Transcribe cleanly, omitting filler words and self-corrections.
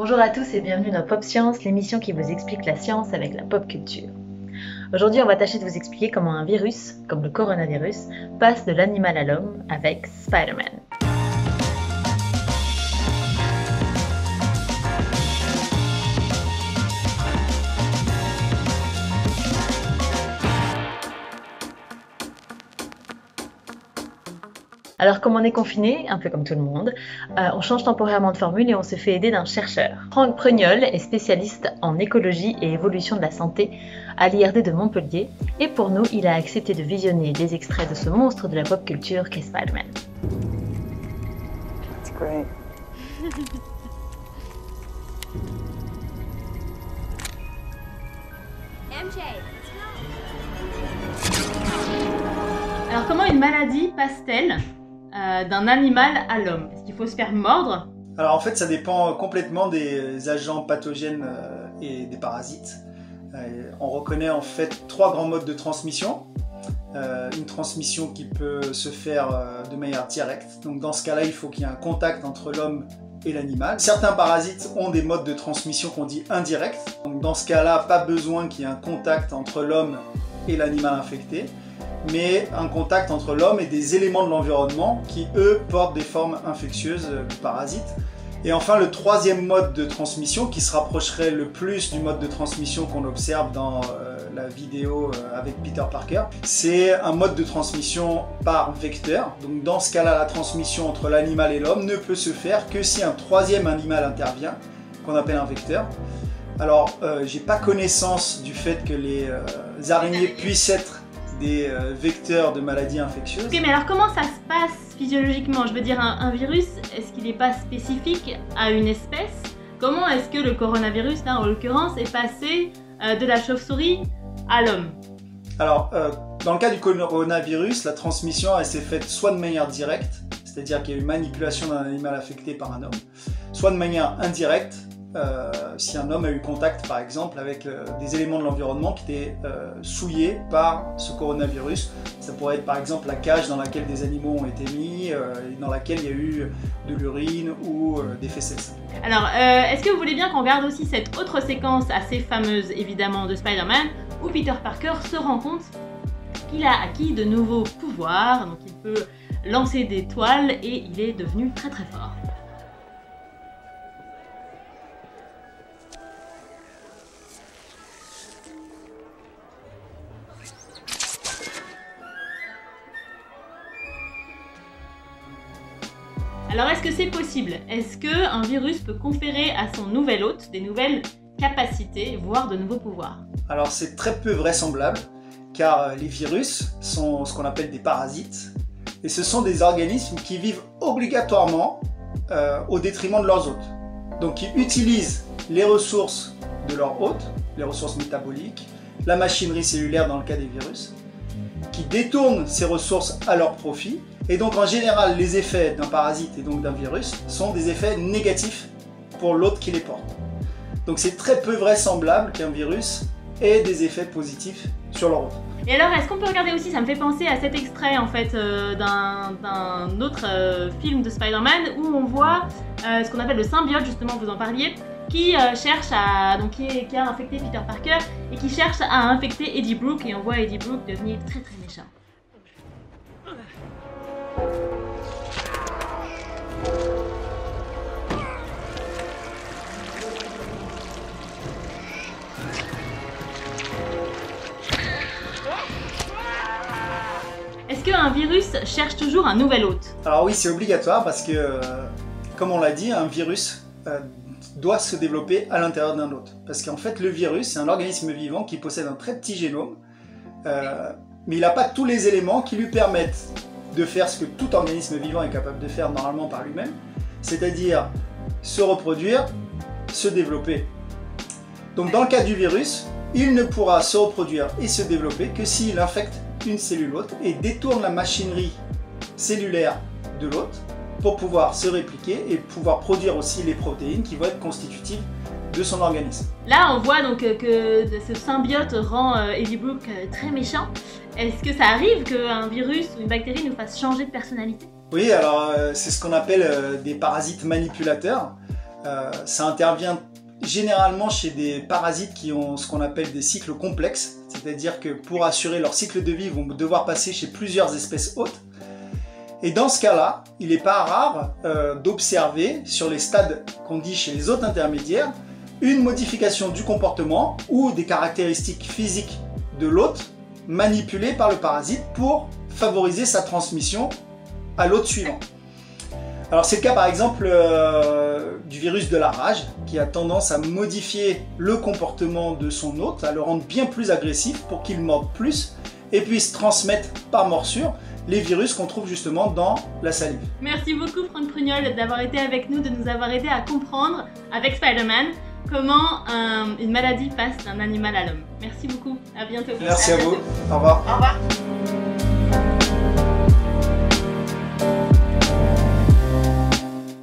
Bonjour à tous et bienvenue dans Pop Science, l'émission qui vous explique la science avec la pop culture. Aujourd'hui, on va tâcher de vous expliquer comment un virus, comme le coronavirus, passe de l'animal à l'homme avec Spider-Man. Alors comme on est confiné, un peu comme tout le monde, on change temporairement de formule et on se fait aider d'un chercheur. Franck Pregnol est spécialiste en écologie et évolution de la santé à l'IRD de Montpellier et pour nous, il a accepté de visionner des extraits de ce monstre de la pop culture qu'est Spider-Man. That's great. MJ, Alors comment une maladie passe-t-elle d'un animal à l'homme? Est-ce qu'il faut se faire mordre? Alors en fait ça dépend complètement des agents pathogènes et des parasites. On reconnaît en fait 3 grands modes de transmission. Une transmission qui peut se faire de manière directe. Donc dans ce cas-là il faut qu'il y ait un contact entre l'homme et l'animal. Certains parasites ont des modes de transmission qu'on dit indirects. Donc dans ce cas-là pas besoin qu'il y ait un contact entre l'homme et l'animal infecté, mais un contact entre l'homme et des éléments de l'environnement qui, eux, portent des formes infectieuses du parasite. Et enfin, le 3e mode de transmission, qui se rapprocherait le plus du mode de transmission qu'on observe dans la vidéo avec Peter Parker, c'est un mode de transmission par vecteur. Donc dans ce cas-là, la transmission entre l'animal et l'homme ne peut se faire que si un 3e animal intervient, qu'on appelle un vecteur. Alors, j'ai pas connaissance du fait que les araignées puissent être des vecteurs de maladies infectieuses. Ok, mais alors comment ça se passe physiologiquement? Je veux dire, un virus, est-ce qu'il n'est pas spécifique à une espèce? Comment est-ce que le coronavirus, là en l'occurrence, est passé de la chauve-souris à l'homme? Alors, dans le cas du coronavirus, la transmission elle s'est faite soit de manière directe, c'est-à-dire qu'il y a eu manipulation d'un animal affecté par un homme, soit de manière indirecte, si un homme a eu contact par exemple avec des éléments de l'environnement qui étaient souillés par ce coronavirus. Ça pourrait être par exemple la cage dans laquelle des animaux ont été mis, dans laquelle il y a eu de l'urine ou des fesses. Alors, est-ce que vous voulez bien qu'on regarde aussi cette autre séquence assez fameuse évidemment de Spider-Man où Peter Parker se rend compte qu'il a acquis de nouveaux pouvoirs, donc il peut lancer des toiles et il est devenu très très fort. Alors est-ce que c'est possible? Est-ce qu'un virus peut conférer à son nouvel hôte des nouvelles capacités, voire de nouveaux pouvoirs? Alors c'est très peu vraisemblable, car les virus sont ce qu'on appelle des parasites, et ce sont des organismes qui vivent obligatoirement au détriment de leurs hôtes. Donc ils utilisent les ressources de leur hôte, les ressources métaboliques, la machinerie cellulaire dans le cas des virus, qui détournent ces ressources à leur profit. Et donc en général, les effets d'un parasite et donc d'un virus sont des effets négatifs pour l'hôte qui les porte. Donc c'est très peu vraisemblable qu'un virus ait des effets positifs sur leur hôte. Et alors, est-ce qu'on peut regarder aussi, ça me fait penser à cet extrait en fait d'un autre film de Spider-Man où on voit ce qu'on appelle le symbiote, justement vous en parliez, qui cherche à, donc qui a infecté Peter Parker et qui cherche à infecter Eddie Brock, et on voit Eddie Brock devenir très très méchant. Est-ce qu'un virus cherche toujours un nouvel hôte? Alors oui, c'est obligatoire parce que, comme on l'a dit, un virus doit se développer à l'intérieur d'un hôte. Parce qu'en fait, le virus, c'est un organisme vivant qui possède un très petit génome, mais il n'a pas tous les éléments qui lui permettent de faire ce que tout organisme vivant est capable de faire normalement par lui-même, c'est-à-dire se reproduire, se développer. Donc dans le cas du virus, il ne pourra se reproduire et se développer que s'il infecte une cellule hôte et détourne la machinerie cellulaire de l'hôte pour pouvoir se répliquer et pouvoir produire aussi les protéines qui vont être constitutives de son organisme. Là, on voit donc que ce symbiote rend Eddie Brock très méchant. Est-ce que ça arrive qu'un virus ou une bactérie nous fasse changer de personnalité? Oui, alors c'est ce qu'on appelle des parasites manipulateurs. Ça intervient généralement chez des parasites qui ont ce qu'on appelle des cycles complexes, c'est-à-dire que pour assurer leur cycle de vie, ils vont devoir passer chez plusieurs espèces hôtes. Et dans ce cas-là, il n'est pas rare d'observer sur les stades qu'on dit chez les hôtes intermédiaires une modification du comportement ou des caractéristiques physiques de l'hôte manipulées par le parasite pour favoriser sa transmission à l'hôte suivant. Alors c'est le cas par exemple du virus de la rage qui a tendance à modifier le comportement de son hôte, à le rendre bien plus agressif pour qu'il morde plus et puisse transmettre par morsure les virus qu'on trouve justement dans la salive. Merci beaucoup Franck Prugnol d'avoir été avec nous, de nous avoir aidé à comprendre avec Spider-Man comment une maladie passe d'un animal à l'homme. Merci beaucoup, à bientôt. Merci à vous, au revoir. Au revoir.